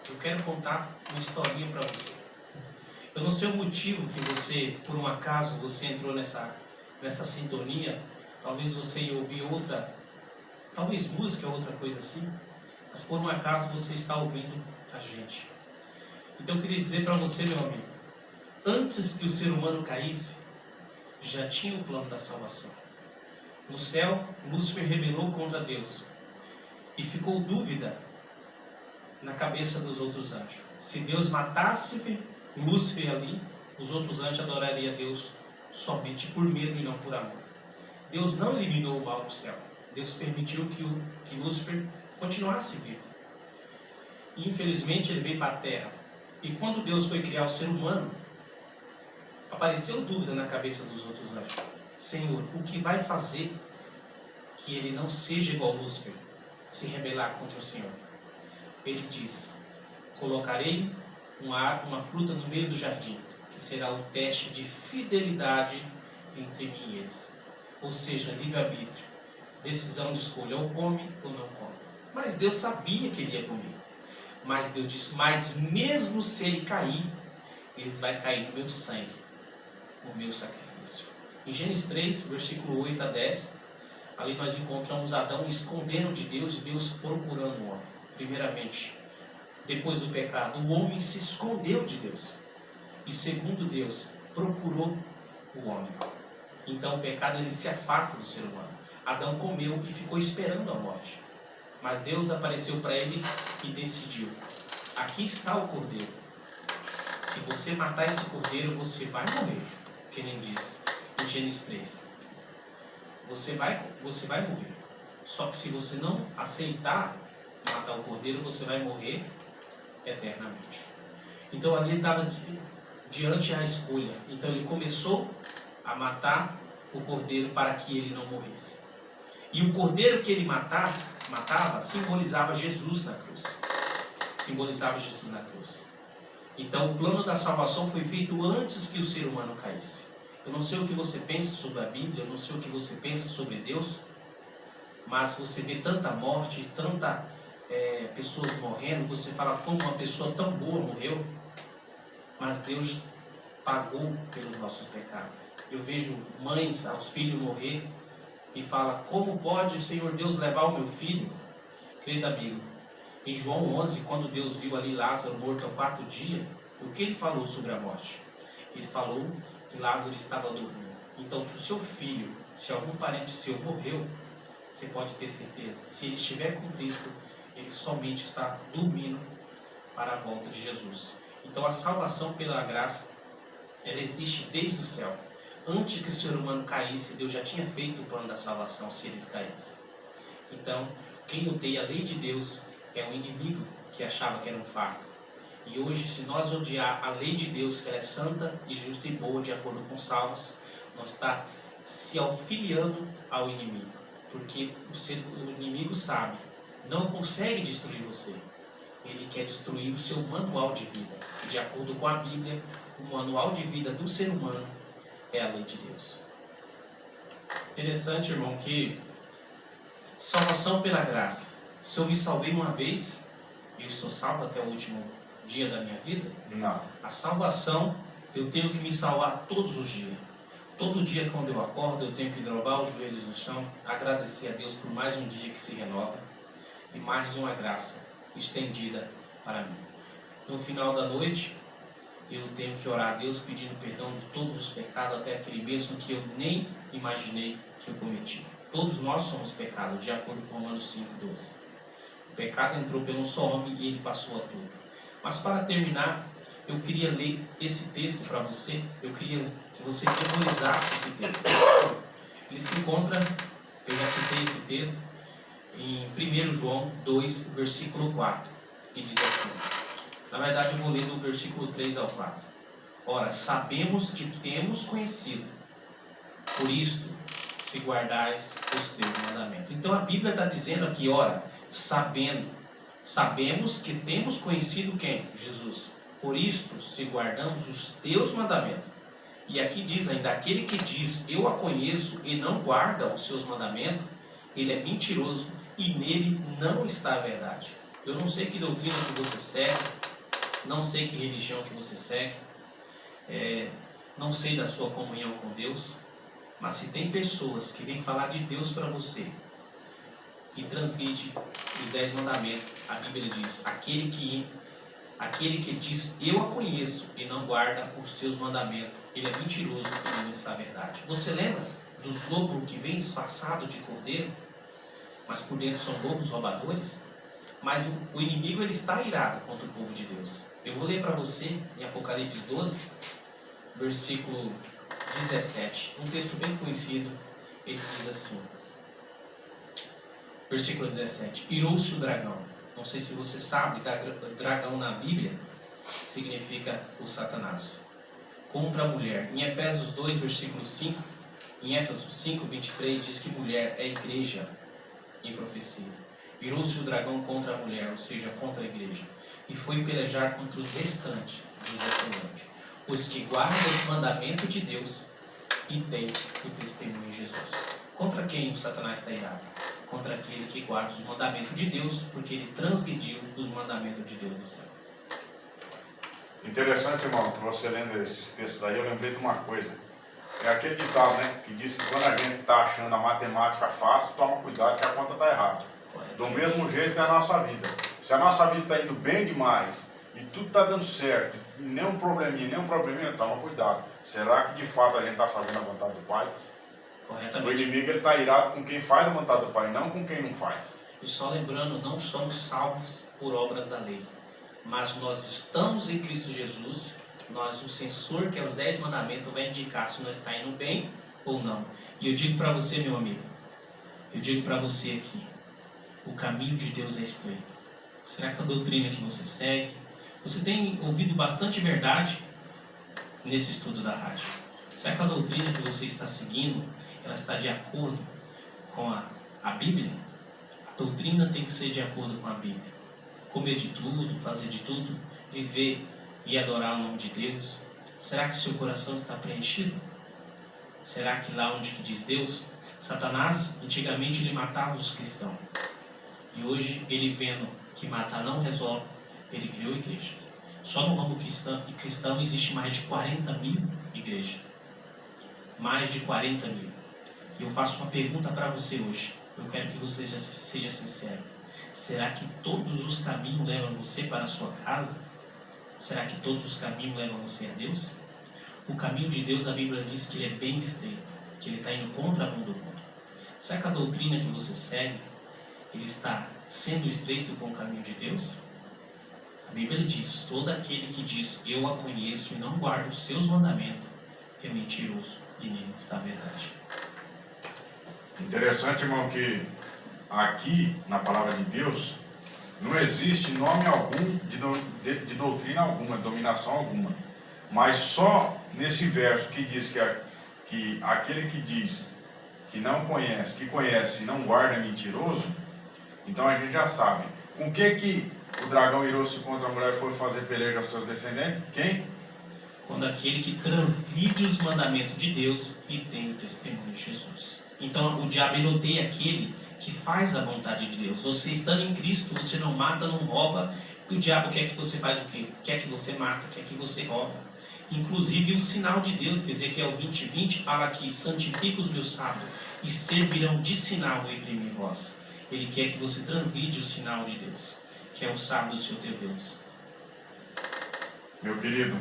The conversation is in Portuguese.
eu quero contar uma historinha para você. Eu não sei o motivo que você, por um acaso, você entrou nessa sintonia. Talvez você ia ouvir outra, talvez música, outra coisa assim. Mas por um acaso você está ouvindo a gente. Então eu queria dizer para você, meu amigo, antes que o ser humano caísse, já tinha o plano da salvação. No céu, Lúcifer rebelou contra Deus. E ficou dúvida na cabeça dos outros anjos. Se Deus matasse Lúcifer ali, os outros anjos adorariam a Deus somente por medo e não por amor. Deus não eliminou o mal do céu. Deus permitiu que Lúcifer continuasse vivo. E infelizmente ele veio para a terra. E quando Deus foi criar o ser humano, apareceu dúvida na cabeça dos outros anjos. Senhor, o que vai fazer que ele não seja igual a Lúcifer, se rebelar contra o Senhor? Ele diz: colocarei uma fruta no meio do jardim, que será o teste de fidelidade entre mim e eles. Ou seja, livre-arbítrio, decisão de escolha, ou come ou não come. Mas Deus sabia que ele ia comer. Mas Deus disse: mas mesmo se ele cair, ele vai cair no meu sangue, no meu sacrifício. Em Gênesis 3, versículo 8 a 10, ali nós encontramos Adão escondendo de Deus e Deus procurando o homem. Primeiramente, depois do pecado, o homem se escondeu de Deus. E segundo Deus, procurou o homem. Então o pecado ele se afasta do ser humano. Adão comeu e ficou esperando a morte. Mas Deus apareceu para ele e decidiu: aqui está o cordeiro. Se você matar esse cordeiro, você vai morrer. Que nem diz em Gênesis 3. Você vai morrer. Só que se você não aceitar matar o cordeiro, você vai morrer eternamente. Então ali ele estava diante da escolha. Então ele começou a matar o cordeiro para que ele não morresse. E o cordeiro que ele matava simbolizava Jesus na cruz. Simbolizava Jesus na cruz. Então o plano da salvação foi feito antes que o ser humano caísse. Eu não sei o que você pensa sobre a Bíblia, eu não sei o que você pensa sobre Deus, mas você vê tanta morte, tanta pessoas morrendo, você fala como uma pessoa tão boa morreu, mas Deus pagou pelos nossos pecados. Eu vejo mães aos filhos morrer e fala: como pode o Senhor Deus levar o meu filho? Querido amigo, em João 11, quando Deus viu ali Lázaro morto há 4 dias, o que ele falou sobre a morte? Ele falou que Lázaro estava dormindo. Então, se o seu filho, se algum parente seu morreu, você pode ter certeza, se ele estiver com Cristo, ele somente está dormindo para a volta de Jesus. Então, a salvação pela graça, ela existe desde o céu. Antes que o ser humano caísse, Deus já tinha feito o plano da salvação se eles caíssem. Então, quem odeia a lei de Deus é um inimigo que achava que era um fardo. E hoje, se nós odiar a lei de Deus, que ela é santa e justa e boa, de acordo com os Salmos, nós está se afiliando ao inimigo. Porque o inimigo sabe, não consegue destruir você. Ele quer destruir o seu manual de vida. E de acordo com a Bíblia, o manual de vida do ser humano é a lei de Deus. Interessante, irmão, que salvação pela graça. Se eu me salvei uma vez, eu estou salvo até o último dia da minha vida? Não. A salvação, eu tenho que me salvar todos os dias. Todo dia quando eu acordo, eu tenho que dobrar os joelhos no chão, agradecer a Deus por mais um dia que se renova e mais uma graça estendida para mim. No final da noite, eu tenho que orar a Deus pedindo perdão de todos os pecados, até aquele mesmo que eu nem imaginei que eu cometi. Todos nós somos pecados, de acordo com Romanos 5:12. O pecado entrou pelo só homem e ele passou a tudo. Mas para terminar, eu queria ler esse texto para você. Eu queria que você memorizasse esse texto. Ele se encontra, eu já citei esse texto, em 1 João 2, versículo 4. E diz assim, na verdade eu vou ler do versículo 3 ao 4. Ora, sabemos que temos conhecido, por isto, se guardais os teus mandamentos. Então a Bíblia está dizendo aqui, ora, sabemos que temos conhecido quem? Jesus. Por isto, se guardamos os teus mandamentos. E aqui diz ainda, aquele que diz, eu a conheço e não guarda os seus mandamentos, ele é mentiroso e nele não está a verdade. Eu não sei que doutrina que você segue, não sei que religião que você segue, não sei da sua comunhão com Deus, mas se tem pessoas que vêm falar de Deus para você e transgride os 10 mandamentos, a Bíblia diz, aquele que diz, eu a conheço e não guarda os seus mandamentos, ele é mentiroso e não está a verdade. Você lembra dos lobos que vêm disfarçados de cordeiro, mas por dentro são lobos roubadores? Mas o inimigo ele está irado contra o povo de Deus. Eu vou ler para você em Apocalipse 12, versículo 17, um texto bem conhecido. Ele diz assim, versículo 17: irou-se o dragão. Não sei se você sabe, dragão na Bíblia significa o Satanás, contra a mulher. Em Efésios 2, versículo 5, em Éfeso 5, 23, diz que mulher é igreja em profecia. Irou-se o dragão contra a mulher, ou seja, contra a igreja, e foi pelejar contra os restantes dos descendentes, os que guardam os mandamentos de Deus e têm o testemunho de Jesus. Contra quem o Satanás está irado? Contra aquele que guarda os mandamentos de Deus, porque ele transgrediu os mandamentos de Deus no céu. Interessante, irmão, que você lendo esses textos aí, eu lembrei de uma coisa. É aquele ditado, né, que diz que quando a gente está achando a matemática fácil, toma cuidado que a conta está errada. Do mesmo jeito é a nossa vida. Se a nossa vida está indo bem demais e tudo está dando certo, e nenhum probleminha, toma cuidado. Será que de fato a gente está fazendo a vontade do Pai? Corretamente. O inimigo está irado com quem faz a vontade do Pai, não com quem não faz. E só lembrando, não somos salvos por obras da lei, mas nós estamos em Cristo Jesus. O censor, que é os 10 mandamentos, vai indicar se nós está indo bem ou não. E eu digo para você, meu amigo, eu digo para você aqui, o caminho de Deus é estreito. Será que a doutrina que você segue, você tem ouvido bastante verdade nesse estudo da rádio? Será que a doutrina que você está seguindo, ela está de acordo com a Bíblia? A doutrina tem que ser de acordo com a Bíblia. Comer de tudo, fazer de tudo, viver e adorar o nome de Deus. Será que seu coração está preenchido? Será que lá onde que diz Deus? Satanás, antigamente ele matava os cristãos. E hoje, ele vendo que matar não resolve, ele criou igreja. Só no ramo cristão existe mais de 40 mil igrejas. Mais de 40 mil. E eu faço uma pergunta para você hoje. Eu quero que você seja sincero. Será que todos os caminhos levam você para a sua casa? Será que todos os caminhos levam você a Deus? O caminho de Deus, a Bíblia diz que ele é bem estreito, que ele está indo contra a mão do mundo. Será que a doutrina que você segue, ele está sendo estreito com o caminho de Deus? A Bíblia diz, todo aquele que diz, eu a conheço e não guarda os seus mandamentos, é mentiroso e nem está a verdade. Interessante, irmão, que aqui, na palavra de Deus, não existe nome algum de doutrina alguma, de dominação alguma. Mas só nesse verso que diz que aquele que diz que não conhece, que conhece e não guarda é mentiroso, então a gente já sabe. Com que o dragão irou-se contra a mulher e foi fazer peleja aos seus descendentes? Quem? Quando aquele que transgride os mandamentos de Deus e tem o testemunho de Jesus. Então o diabo ele odeia aquele que faz a vontade de Deus. Você estando em Cristo, você não mata, não rouba. E o diabo quer que você faz o quê? Quer que você mata, quer que você rouba. Inclusive o sinal de Deus, que Ezequiel 20:20 fala que santifica os meus sábados e servirão de sinal entre mim e vós. Ele quer que você transgride o sinal de Deus, que é o sábado do seu teu Deus. Meu querido,